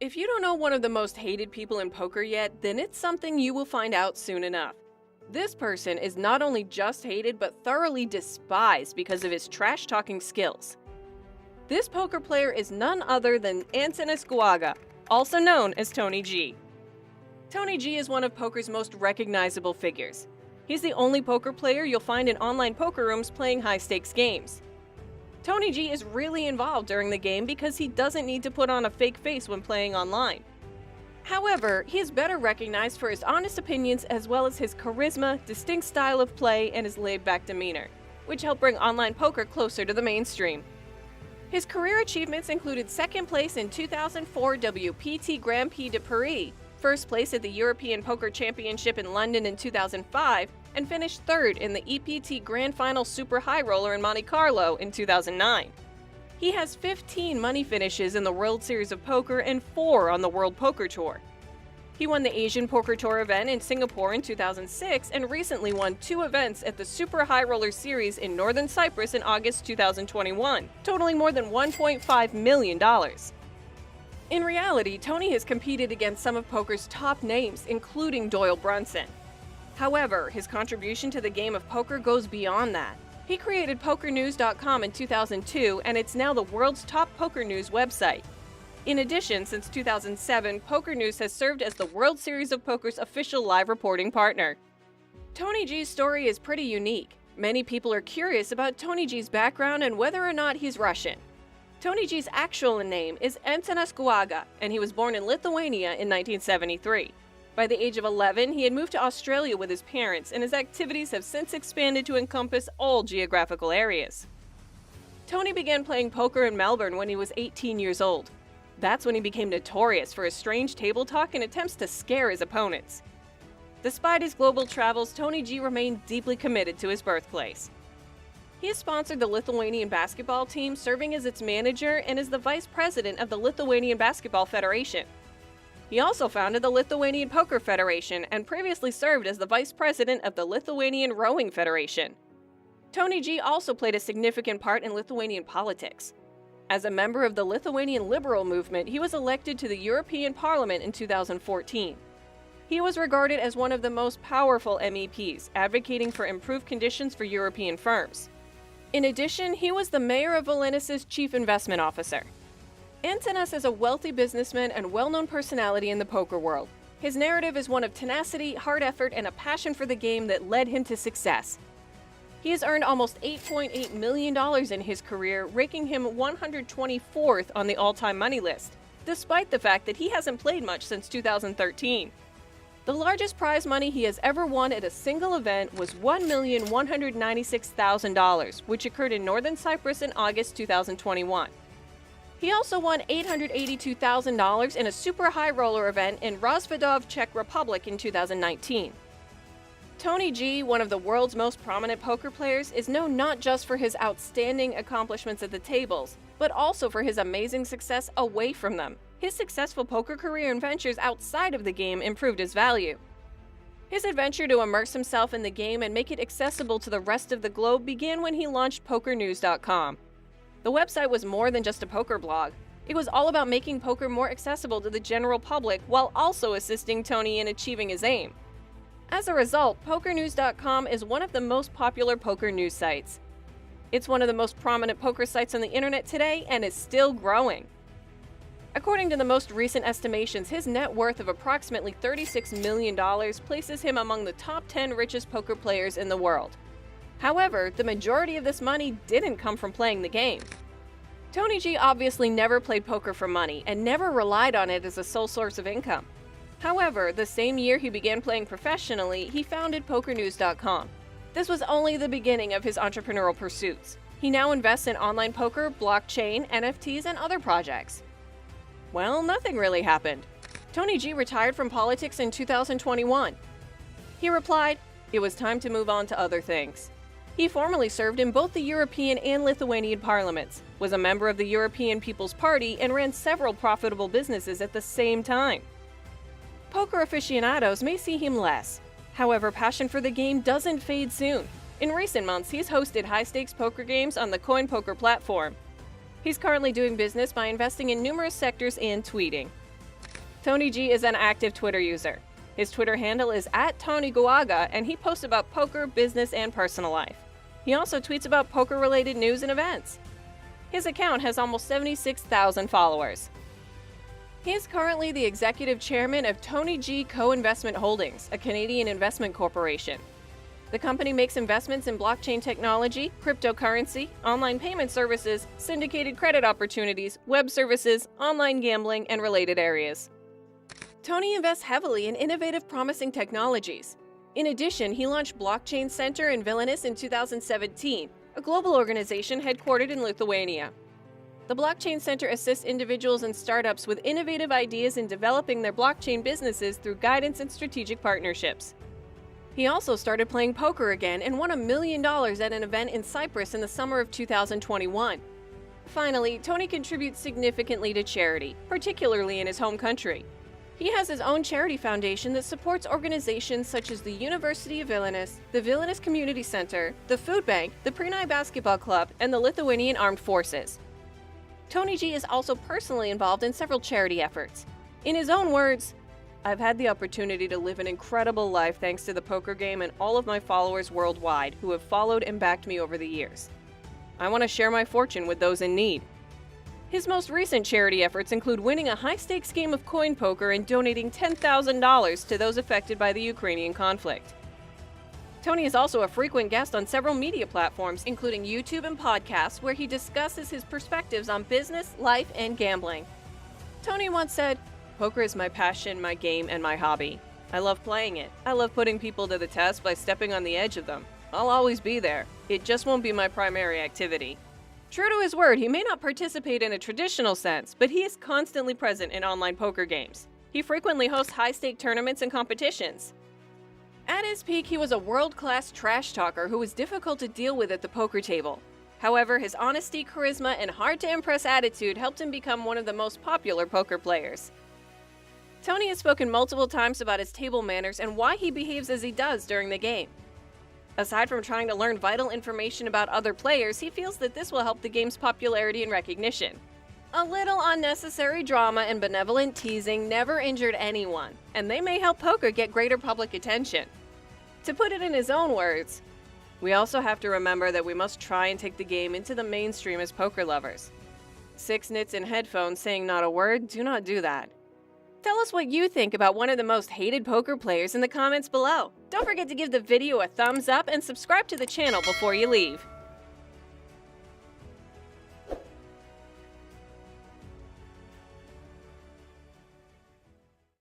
If you don't know one of the most hated people in poker yet, then it's something you will find out soon enough. This person is not only just hated, but thoroughly despised because of his trash-talking skills. This poker player is none other than Antonis Guaga, also known as Tony G. Tony G is one of poker's most recognizable figures. He's the only poker player you'll find in online poker rooms playing high-stakes games. Tony G is really involved during the game because he doesn't need to put on a fake face when playing online. However, he is better recognized for his honest opinions as well as his charisma, distinct style of play, and his laid-back demeanor, which help bring online poker closer to the mainstream. His career achievements included second place in 2004 WPT Grand Prix de Paris, first place at the European Poker Championship in London in 2005, and finished third in the EPT Grand Final Super High Roller in Monte Carlo in 2009. He has 15 money finishes in the World Series of Poker and 4 on the World Poker Tour. He won the Asian Poker Tour event in Singapore in 2006 and recently won 2 events at the Super High Roller Series in Northern Cyprus in August 2021, totaling more than $1.5 million. In reality, Tony has competed against some of poker's top names, including Doyle Brunson. However, his contribution to the game of poker goes beyond that. He created PokerNews.com in 2002, and it's now the world's top poker news website. In addition, since 2007, Poker News has served as the World Series of Poker's official live reporting partner. Tony G's story is pretty unique. Many people are curious about Tony G's background and whether or not he's Russian. Tony G's actual name is Antonis Guaga, and he was born in Lithuania in 1973. By the age of 11, he had moved to Australia with his parents, and his activities have since expanded to encompass all geographical areas. Tony began playing poker in Melbourne when he was 18 years old. That's when he became notorious for his strange table talk and attempts to scare his opponents. Despite his global travels, Tony G remained deeply committed to his birthplace. He has sponsored the Lithuanian basketball team, serving as its manager, and is the vice president of the Lithuanian Basketball Federation. He also founded the Lithuanian Poker Federation and previously served as the vice president of the Lithuanian Rowing Federation. Tony G also played a significant part in Lithuanian politics. As a member of the Lithuanian Liberal movement, he was elected to the European Parliament in 2014. He was regarded as one of the most powerful MEPs, advocating for improved conditions for European firms. In addition, he was the mayor of Vilnius's chief investment officer. Antonis is a wealthy businessman and well-known personality in the poker world. His narrative is one of tenacity, hard effort, and a passion for the game that led him to success. He has earned almost $8.8 million in his career, ranking him 124th on the all-time money list, despite the fact that he hasn't played much since 2013. The largest prize money he has ever won at a single event was $1,196,000, which occurred in Northern Cyprus in August 2021. He also won $882,000 in a super high roller event in Rozvadov, Czech Republic in 2019. Tony G, one of the world's most prominent poker players, is known not just for his outstanding accomplishments at the tables, but also for his amazing success away from them. His successful poker career and ventures outside of the game improved his value. His adventure to immerse himself in the game and make it accessible to the rest of the globe began when he launched PokerNews.com. The website was more than just a poker blog. It was all about making poker more accessible to the general public while also assisting Tony in achieving his aim. As a result, PokerNews.com is one of the most popular poker news sites. It's one of the most prominent poker sites on the internet today and is still growing. According to the most recent estimations, his net worth of approximately $36 million places him among the top 10 richest poker players in the world. However, the majority of this money didn't come from playing the game. Tony G obviously never played poker for money and never relied on it as a sole source of income. However, the same year he began playing professionally, he founded PokerNews.com. This was only the beginning of his entrepreneurial pursuits. He now invests in online poker, blockchain, NFTs, and other projects. Well, nothing really happened. Tony G retired from politics in 2021. He replied, "It was time to move on to other things." He formerly served in both the European and Lithuanian parliaments, was a member of the European People's Party, and ran several profitable businesses at the same time. Poker aficionados may see him less. However, passion for the game doesn't fade soon. In recent months, he's hosted high-stakes poker games on the Coin Poker platform. He's currently doing business by investing in numerous sectors and tweeting. Tony G is an active Twitter user. His Twitter handle is @TonyGuaga, and he posts about poker, business, and personal life. He also tweets about poker-related news and events. His account has almost 76,000 followers. He is currently the executive chairman of Tony G Co-Investment Holdings, a Canadian investment corporation. The company makes investments in blockchain technology, cryptocurrency, online payment services, syndicated credit opportunities, web services, online gambling, and related areas. Tony invests heavily in innovative, promising technologies. In addition, he launched Blockchain Center in Vilnius in 2017, a global organization headquartered in Lithuania. The Blockchain Center assists individuals and startups with innovative ideas in developing their blockchain businesses through guidance and strategic partnerships. He also started playing poker again and won $1 million at an event in Cyprus in the summer of 2021. Finally, Tony contributes significantly to charity, particularly in his home country. He has his own charity foundation that supports organizations such as the University of Vilnius, the Vilnius Community Center, the Food Bank, the Prinai Basketball Club, and the Lithuanian Armed Forces. Tony G is also personally involved in several charity efforts. In his own words, "I've had the opportunity to live an incredible life thanks to the poker game and all of my followers worldwide who have followed and backed me over the years. I want to share my fortune with those in need." His most recent charity efforts include winning a high-stakes game of coin poker and donating $10,000 to those affected by the Ukrainian conflict. Tony is also a frequent guest on several media platforms, including YouTube and podcasts, where he discusses his perspectives on business, life, and gambling. Tony once said, "Poker is my passion, my game, and my hobby. I love playing it. I love putting people to the test by stepping on the edge of them. I'll always be there. It just won't be my primary activity." True to his word, he may not participate in a traditional sense, but he is constantly present in online poker games. He frequently hosts high-stake tournaments and competitions. At his peak, he was a world-class trash talker who was difficult to deal with at the poker table. However, his honesty, charisma, and hard-to-impress attitude helped him become one of the most popular poker players. Tony has spoken multiple times about his table manners and why he behaves as he does during the game. Aside from trying to learn vital information about other players, he feels that this will help the game's popularity and recognition. A little unnecessary drama and benevolent teasing never injured anyone, and they may help poker get greater public attention. To put it in his own words, "We also have to remember that we must try and take the game into the mainstream as poker lovers. 6 nits in headphones saying not a word, do not do that." Tell us what you think about one of the most hated poker players in the comments below. Don't forget to give the video a thumbs up and subscribe to the channel before you leave.